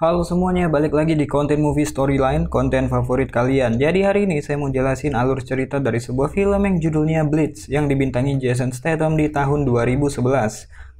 Halo semuanya, balik lagi di konten movie storyline, konten favorit kalian. Jadi hari ini saya mau jelasin alur cerita dari sebuah film yang judulnya Blitz yang dibintangi Jason Statham di tahun 2011.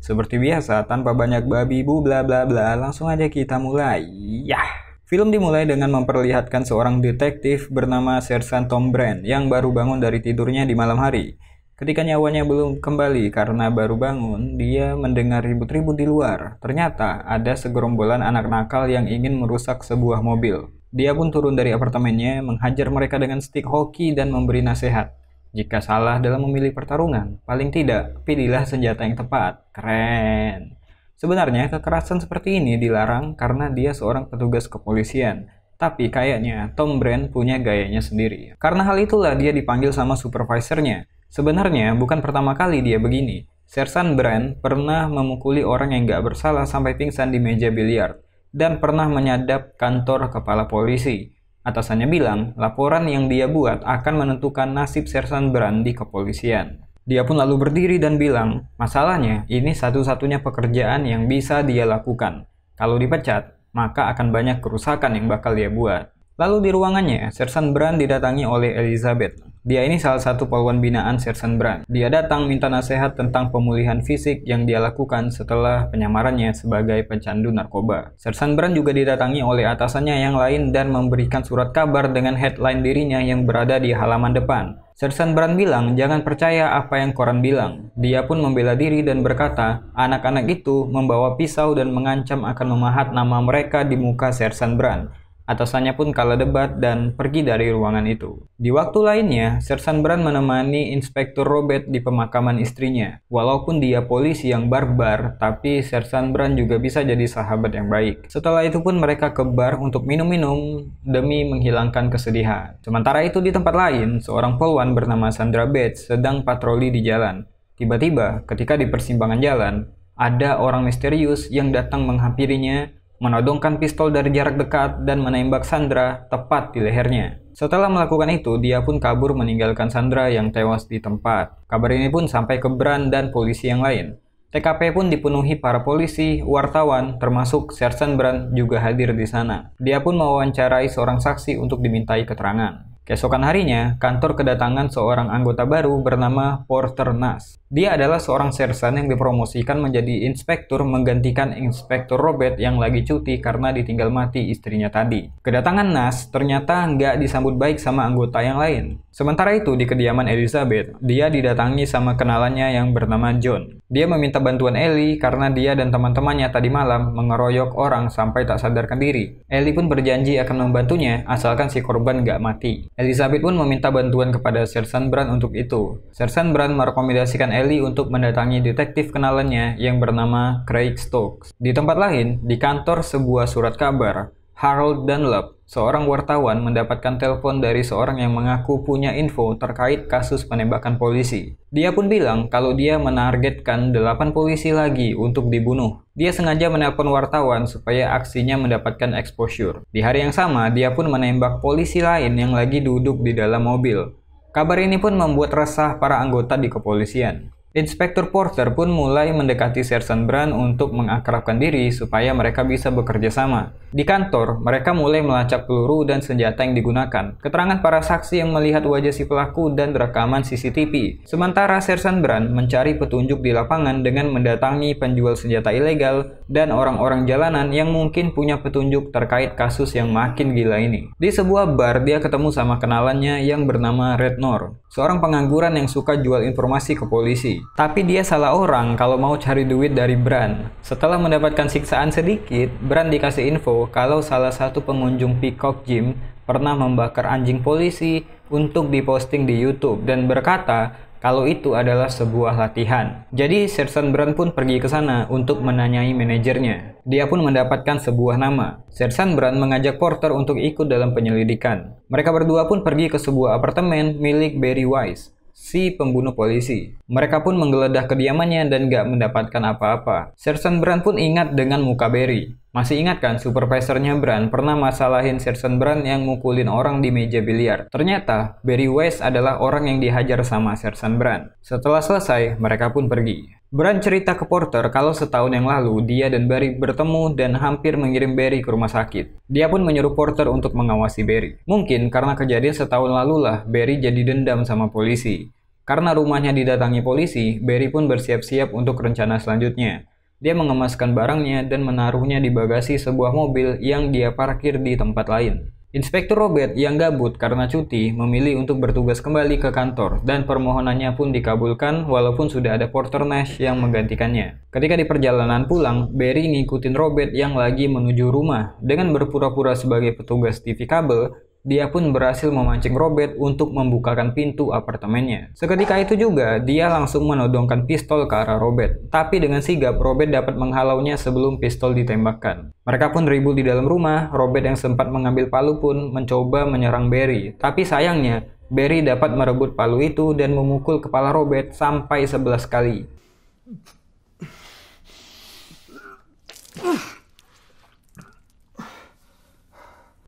Seperti biasa, tanpa banyak babi bu bla bla bla, langsung aja kita mulai. Yah. Film dimulai dengan memperlihatkan seorang detektif bernama Sersan Tom Brand yang baru bangun dari tidurnya di malam hari. Ketika nyawanya belum kembali karena baru bangun, dia mendengar ribut-ribut di luar. Ternyata ada segerombolan anak nakal yang ingin merusak sebuah mobil. Dia pun turun dari apartemennya, menghajar mereka dengan stik hoki dan memberi nasihat. Jika salah dalam memilih pertarungan, paling tidak pilihlah senjata yang tepat. Keren. Sebenarnya kekerasan seperti ini dilarang karena dia seorang petugas kepolisian. Tapi kayaknya Tom Brand punya gayanya sendiri. Karena hal itulah dia dipanggil sama supervisornya. Sebenarnya bukan pertama kali dia begini. Sersan Brand pernah memukuli orang yang gak bersalah sampai pingsan di meja biliar. Dan pernah menyadap kantor kepala polisi. Atasannya bilang, laporan yang dia buat akan menentukan nasib Sersan Brand di kepolisian. Dia pun lalu berdiri dan bilang, masalahnya ini satu-satunya pekerjaan yang bisa dia lakukan. Kalau dipecat, maka akan banyak kerusakan yang bakal dia buat. Lalu di ruangannya, Sersan Brand didatangi oleh Elizabeth. Dia ini salah satu polwan binaan Sersan Brand. Dia datang minta nasihat tentang pemulihan fisik yang dia lakukan setelah penyamarannya sebagai pecandu narkoba. Sersan Brand juga didatangi oleh atasannya yang lain dan memberikan surat kabar dengan headline dirinya yang berada di halaman depan. Sersan Brand bilang, jangan percaya apa yang koran bilang. Dia pun membela diri dan berkata, anak-anak itu membawa pisau dan mengancam akan memahat nama mereka di muka Sersan Brand. Atasannya pun kalah debat dan pergi dari ruangan itu. Di waktu lainnya, Sersan Brand menemani Inspektur Robert di pemakaman istrinya. Walaupun dia polisi yang barbar, tapi Sersan Brand juga bisa jadi sahabat yang baik. Setelah itu pun mereka ke bar untuk minum-minum demi menghilangkan kesedihan. Sementara itu di tempat lain, seorang polwan bernama Sandra Bates sedang patroli di jalan. Tiba-tiba, ketika di persimpangan jalan, ada orang misterius yang datang menghampirinya, menodongkan pistol dari jarak dekat dan menembak Sandra tepat di lehernya. Setelah melakukan itu, dia pun kabur meninggalkan Sandra yang tewas di tempat. Kabar ini pun sampai ke Brand dan polisi yang lain. TKP pun dipenuhi para polisi, wartawan, termasuk Sersan Brand juga hadir di sana. Dia pun mewawancarai seorang saksi untuk dimintai keterangan. Keesokan harinya, kantor kedatangan seorang anggota baru bernama Porter Nash. Dia adalah seorang sersan yang dipromosikan menjadi inspektur menggantikan Inspektur Robert yang lagi cuti karena ditinggal mati istrinya tadi. Kedatangan Nash ternyata nggak disambut baik sama anggota yang lain. Sementara itu di kediaman Elizabeth, dia didatangi sama kenalannya yang bernama John. Dia meminta bantuan Ellie karena dia dan teman-temannya tadi malam mengeroyok orang sampai tak sadarkan diri. Ellie pun berjanji akan membantunya asalkan si korban nggak mati. Elizabeth pun meminta bantuan kepada Sersan Brand untuk itu. Sersan Brand merekomendasikan Ellie untuk mendatangi detektif kenalannya yang bernama Craig Stokes. Di tempat lain, di kantor sebuah surat kabar, Harold Dunlap, seorang wartawan mendapatkan telepon dari seorang yang mengaku punya info terkait kasus penembakan polisi. Dia pun bilang kalau dia menargetkan 8 polisi lagi untuk dibunuh. Dia sengaja menelpon wartawan supaya aksinya mendapatkan exposure. Di hari yang sama, dia pun menembak polisi lain yang lagi duduk di dalam mobil. Kabar ini pun membuat resah para anggota di kepolisian. Inspektur Porter pun mulai mendekati Sersan Brand untuk mengakrabkan diri supaya mereka bisa bekerja sama. Di kantor, mereka mulai melacak peluru dan senjata yang digunakan. Keterangan para saksi yang melihat wajah si pelaku dan rekaman CCTV. Sementara Sersan Brand mencari petunjuk di lapangan dengan mendatangi penjual senjata ilegal dan orang-orang jalanan yang mungkin punya petunjuk terkait kasus yang makin gila ini. Di sebuah bar, dia ketemu sama kenalannya yang bernama Rednor, seorang pengangguran yang suka jual informasi ke polisi. Tapi dia salah orang kalau mau cari duit dari Brand. Setelah mendapatkan siksaan sedikit, Brand dikasih info kalau salah satu pengunjung Peacock Gym pernah membakar anjing polisi untuk diposting di YouTube dan berkata kalau itu adalah sebuah latihan. Jadi Sersan Brand pun pergi ke sana untuk menanyai manajernya. Dia pun mendapatkan sebuah nama. Sersan Brand mengajak Porter untuk ikut dalam penyelidikan. Mereka berdua pun pergi ke sebuah apartemen milik Barry Wise, si pembunuh polisi. Mereka pun menggeledah kediamannya dan gak mendapatkan apa-apa. Sersan Brand pun ingat dengan muka Barry. Masih ingat kan supervisornya Brand pernah masalahin Sersan Brand yang mukulin orang di meja biliar. Ternyata Barry Weiss adalah orang yang dihajar sama Sersan Brand. Setelah selesai, mereka pun pergi. Brand cerita ke Porter kalau setahun yang lalu dia dan Barry bertemu dan hampir mengirim Barry ke rumah sakit. Dia pun menyuruh Porter untuk mengawasi Barry. Mungkin karena kejadian setahun lalu lah Barry jadi dendam sama polisi. Karena rumahnya didatangi polisi, Barry pun bersiap-siap untuk rencana selanjutnya. Dia mengemaskan barangnya dan menaruhnya di bagasi sebuah mobil yang dia parkir di tempat lain. Inspektur Robert yang gabut karena cuti memilih untuk bertugas kembali ke kantor dan permohonannya pun dikabulkan walaupun sudah ada Porter Nash yang menggantikannya. Ketika di perjalanan pulang, Barry ngikutin Robert yang lagi menuju rumah. Dengan berpura-pura sebagai petugas TV kabel, dia pun berhasil memancing Robert untuk membukakan pintu apartemennya. Seketika itu juga, dia langsung menodongkan pistol ke arah Robert. Tapi dengan sigap, Robert dapat menghalaunya sebelum pistol ditembakkan. Mereka pun ribut di dalam rumah. Robert yang sempat mengambil palu pun mencoba menyerang Barry. Tapi sayangnya, Barry dapat merebut palu itu dan memukul kepala Robert sampai 11 kali.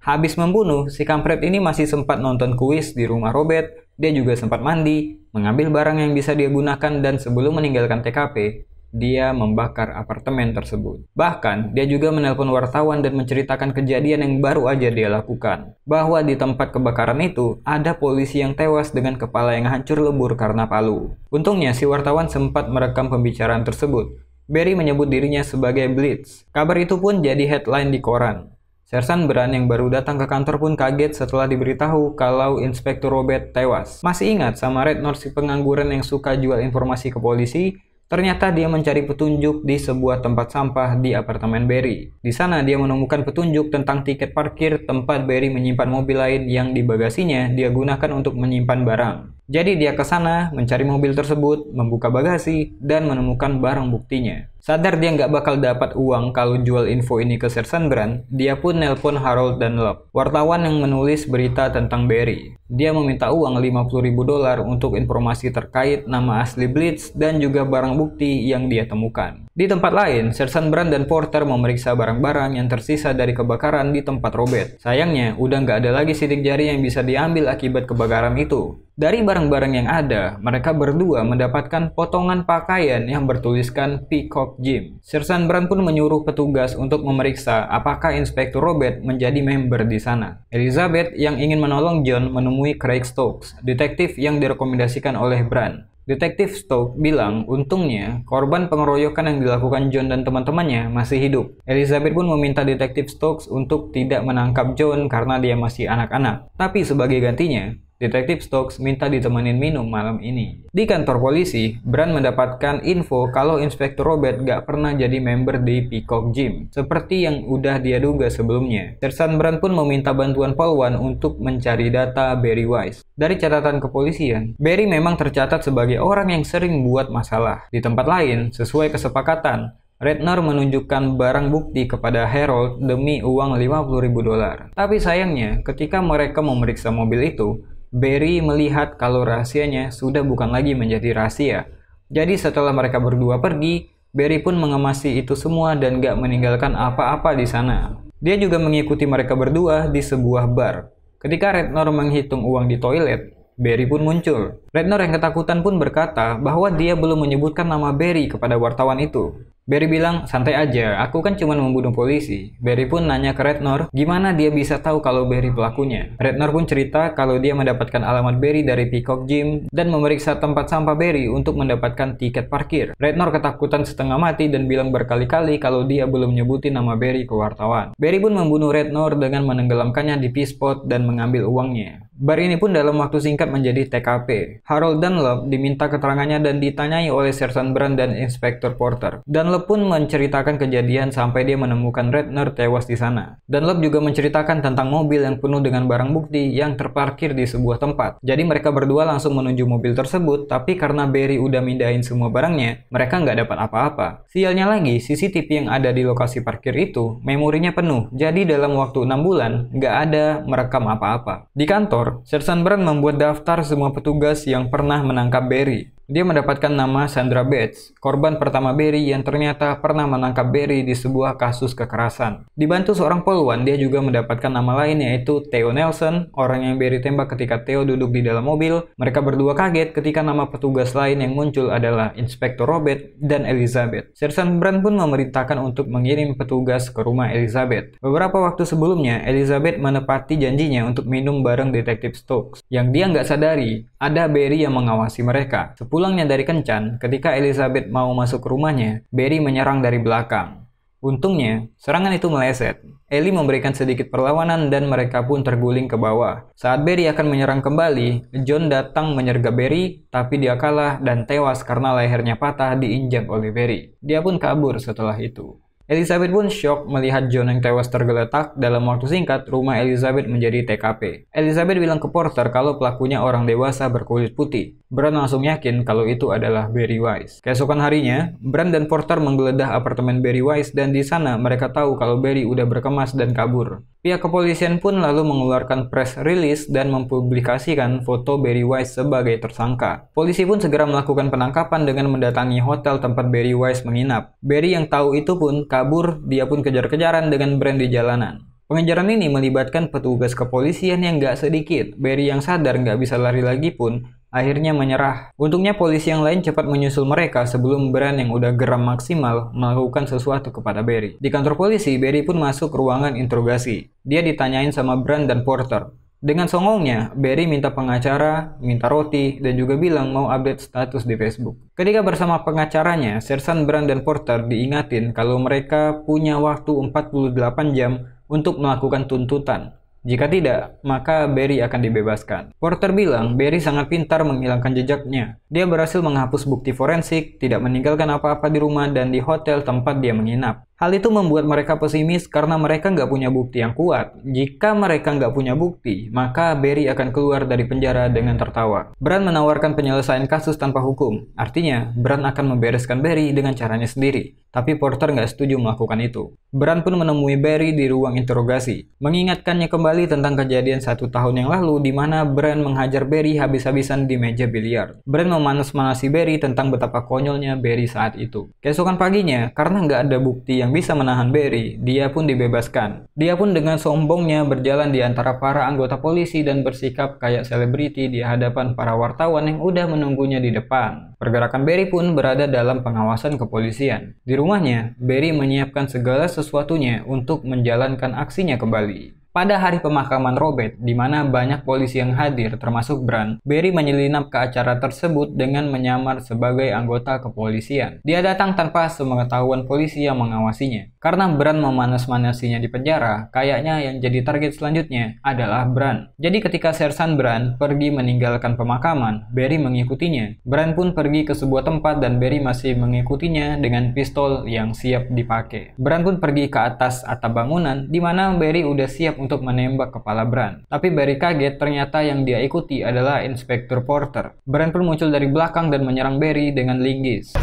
Habis membunuh, si kampret ini masih sempat nonton kuis di rumah Robert. Dia juga sempat mandi, mengambil barang yang bisa dia gunakan, dan sebelum meninggalkan TKP, dia membakar apartemen tersebut. Bahkan, dia juga menelpon wartawan dan menceritakan kejadian yang baru aja dia lakukan. Bahwa di tempat kebakaran itu, ada polisi yang tewas dengan kepala yang hancur lebur karena palu. Untungnya, si wartawan sempat merekam pembicaraan tersebut. Barry menyebut dirinya sebagai Blitz. Kabar itu pun jadi headline di koran. Sersan Brand yang baru datang ke kantor pun kaget setelah diberitahu kalau Inspektur Robert tewas. Masih ingat sama Rednor si pengangguran yang suka jual informasi ke polisi? Ternyata dia mencari petunjuk di sebuah tempat sampah di apartemen Barry. Di sana dia menemukan petunjuk tentang tiket parkir tempat Barry menyimpan mobil lain yang di bagasinya dia gunakan untuk menyimpan barang. Jadi dia ke sana, mencari mobil tersebut, membuka bagasi, dan menemukan barang buktinya. Sadar dia nggak bakal dapat uang kalau jual info ini ke Sersan Brand, dia pun nelpon Harold Dunlop, wartawan yang menulis berita tentang Barry. Dia meminta uang $50.000 untuk informasi terkait nama asli Blitz dan juga barang bukti yang dia temukan. Di tempat lain, Sersan Brand dan Porter memeriksa barang-barang yang tersisa dari kebakaran di tempat Robert. Sayangnya, udah nggak ada lagi sidik jari yang bisa diambil akibat kebakaran itu. Dari barang-barang yang ada, mereka berdua mendapatkan potongan pakaian yang bertuliskan Peacock Gym. Sersan Brand pun menyuruh petugas untuk memeriksa apakah Inspektur Robert menjadi member di sana. Elizabeth yang ingin menolong John menemui Craig Stokes, detektif yang direkomendasikan oleh Brand. Detektif Stokes bilang, untungnya korban pengeroyokan yang dilakukan John dan teman-temannya masih hidup. Elizabeth pun meminta Detektif Stokes untuk tidak menangkap John karena dia masih anak-anak. Tapi sebagai gantinya, Detektif Stokes minta ditemenin minum malam ini. Di kantor polisi, Brand mendapatkan info kalau Inspektur Robert gak pernah jadi member di Peacock Gym, seperti yang udah dia duga sebelumnya. Sersan Brand pun meminta bantuan Polwan untuk mencari data Barry Weiss. Dari catatan kepolisian, Barry memang tercatat sebagai orang yang sering buat masalah. Di tempat lain, sesuai kesepakatan, Rednor menunjukkan barang bukti kepada Harold demi uang $50.000. Tapi sayangnya, ketika mereka memeriksa mobil itu, Barry melihat kalau rahasianya sudah bukan lagi menjadi rahasia. Jadi setelah mereka berdua pergi, Barry pun mengemasi itu semua dan gak meninggalkan apa-apa di sana. Dia juga mengikuti mereka berdua di sebuah bar. Ketika Rednor menghitung uang di toilet, Barry pun muncul. Rednor yang ketakutan pun berkata bahwa dia belum menyebutkan nama Barry kepada wartawan itu. Barry bilang, santai aja, aku kan cuma membunuh polisi. Barry pun nanya ke Rednor, gimana dia bisa tahu kalau Barry pelakunya. Rednor pun cerita kalau dia mendapatkan alamat Barry dari Peacock Gym dan memeriksa tempat sampah Barry untuk mendapatkan tiket parkir. Rednor ketakutan setengah mati dan bilang berkali-kali kalau dia belum nyebutin nama Barry ke wartawan. Barry pun membunuh Rednor dengan menenggelamkannya di P-spot dan mengambil uangnya. Bar ini pun dalam waktu singkat menjadi TKP. Harold Dunlop diminta keterangannya dan ditanyai oleh Sersan Brand dan Inspektur Porter. Dunlop pun menceritakan kejadian sampai dia menemukan Rednor tewas di sana. Dunlop juga menceritakan tentang mobil yang penuh dengan barang bukti yang terparkir di sebuah tempat. Jadi mereka berdua langsung menuju mobil tersebut, tapi karena Barry udah mindahin semua barangnya, mereka nggak dapat apa-apa. Sialnya lagi, CCTV yang ada di lokasi parkir itu, memorinya penuh. Jadi dalam waktu 6 bulan, nggak ada merekam apa-apa. Di kantor, Sersan Brand membuat daftar semua petugas yang pernah menangkap Barry. Dia mendapatkan nama Sandra Bates, korban pertama Barry yang ternyata pernah menangkap Barry di sebuah kasus kekerasan. Dibantu seorang poluan, dia juga mendapatkan nama lain yaitu Theo Nelson, orang yang Barry tembak ketika Theo duduk di dalam mobil. Mereka berdua kaget ketika nama petugas lain yang muncul adalah Inspektur Robert dan Elizabeth. Sersan Brand pun memerintahkan untuk mengirim petugas ke rumah Elizabeth. Beberapa waktu sebelumnya, Elizabeth menepati janjinya untuk minum bareng Detektif Stokes. Yang dia nggak sadari, ada Barry yang mengawasi mereka. Pulangnya dari kencan, ketika Elizabeth mau masuk ke rumahnya, Barry menyerang dari belakang. Untungnya, serangan itu meleset. Ellie memberikan sedikit perlawanan dan mereka pun terguling ke bawah. Saat Barry akan menyerang kembali, John datang menyergap Barry, tapi dia kalah dan tewas karena lehernya patah diinjak oleh Barry. Dia pun kabur setelah itu. Elizabeth pun syok melihat John yang tewas tergeletak. Dalam waktu singkat, rumah Elizabeth menjadi TKP. Elizabeth bilang ke Porter kalau pelakunya orang dewasa berkulit putih. Brand langsung yakin kalau itu adalah Barry Weiss. Keesokan harinya, Brand dan Porter menggeledah apartemen Barry Weiss dan di sana mereka tahu kalau Barry udah berkemas dan kabur. Pihak kepolisian pun lalu mengeluarkan press release dan mempublikasikan foto Barry Weiss sebagai tersangka. Polisi pun segera melakukan penangkapan dengan mendatangi hotel tempat Barry Weiss menginap. Barry yang tahu itu pun kabur, dia pun kejar-kejaran dengan Brand di jalanan. Pengejaran ini melibatkan petugas kepolisian yang gak sedikit. Barry yang sadar gak bisa lari lagi pun akhirnya menyerah. Untungnya polisi yang lain cepat menyusul mereka sebelum Brand yang udah geram maksimal melakukan sesuatu kepada Barry. Di kantor polisi, Barry pun masuk ruangan interogasi. Dia ditanyain sama Brand dan Porter. Dengan songongnya, Barry minta pengacara, minta roti, dan juga bilang mau update status di Facebook. Ketika bersama pengacaranya, Sersan Brand dan Porter diingatin kalau mereka punya waktu 48 jam untuk melakukan tuntutan. Jika tidak, maka Barry akan dibebaskan. Porter bilang Barry sangat pintar menghilangkan jejaknya. Dia berhasil menghapus bukti forensik, tidak meninggalkan apa-apa di rumah dan di hotel tempat dia menginap. Hal itu membuat mereka pesimis karena mereka nggak punya bukti yang kuat. Jika mereka nggak punya bukti, maka Barry akan keluar dari penjara dengan tertawa. Brand menawarkan penyelesaian kasus tanpa hukum. Artinya, Brand akan membereskan Barry dengan caranya sendiri. Tapi Porter nggak setuju melakukan itu. Brand pun menemui Barry di ruang interogasi, mengingatkannya kembali tentang kejadian 1 tahun yang lalu di mana Brand menghajar Barry habis-habisan di meja biliar. Brand memanas-manasi Barry tentang betapa konyolnya Barry saat itu. Keesokan paginya, karena nggak ada bukti yang bisa menahan Barry, dia pun dibebaskan. Dia pun dengan sombongnya berjalan di antara para anggota polisi dan bersikap kayak selebriti di hadapan para wartawan yang udah menunggunya di depan. Pergerakan Barry pun berada dalam pengawasan kepolisian. Di rumahnya, Barry menyiapkan segala sesuatunya untuk menjalankan aksinya kembali. Pada hari pemakaman Robert, di mana banyak polisi yang hadir termasuk Brand, Barry menyelinap ke acara tersebut dengan menyamar sebagai anggota kepolisian. Dia datang tanpa sepengetahuan polisi yang mengawasinya. Karena Brand memanas-manasinya di penjara, kayaknya yang jadi target selanjutnya adalah Brand. Jadi ketika Sersan Brand pergi meninggalkan pemakaman, Barry mengikutinya. Brand pun pergi ke sebuah tempat dan Barry masih mengikutinya dengan pistol yang siap dipakai. Brand pun pergi ke atas atap bangunan, di mana Barry udah siap untuk menembak kepala Brand. Tapi Barry kaget ternyata yang dia ikuti adalah Inspektur Porter. Brand pun muncul dari belakang dan menyerang Barry dengan linggis.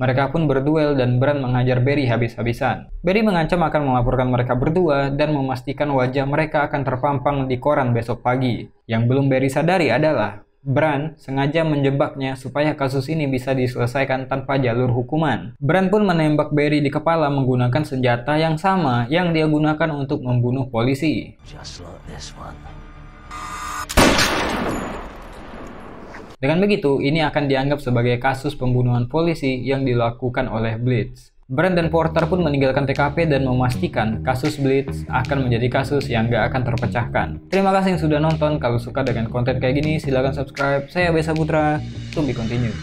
Mereka pun berduel dan Brand mengajar Barry habis-habisan. Barry mengancam akan melaporkan mereka berdua dan memastikan wajah mereka akan terpampang di koran besok pagi. Yang belum Barry sadari adalah Brand sengaja menjebaknya supaya kasus ini bisa diselesaikan tanpa jalur hukuman. Brand pun menembak Barry di kepala menggunakan senjata yang sama yang dia gunakan untuk membunuh polisi. Dengan begitu, ini akan dianggap sebagai kasus pembunuhan polisi yang dilakukan oleh Blitz. Brand dan Porter pun meninggalkan TKP dan memastikan kasus Blitz akan menjadi kasus yang gak akan terpecahkan. Terima kasih yang sudah nonton. Kalau suka dengan konten kayak gini, silahkan subscribe. Saya Besa Putra. To be continued.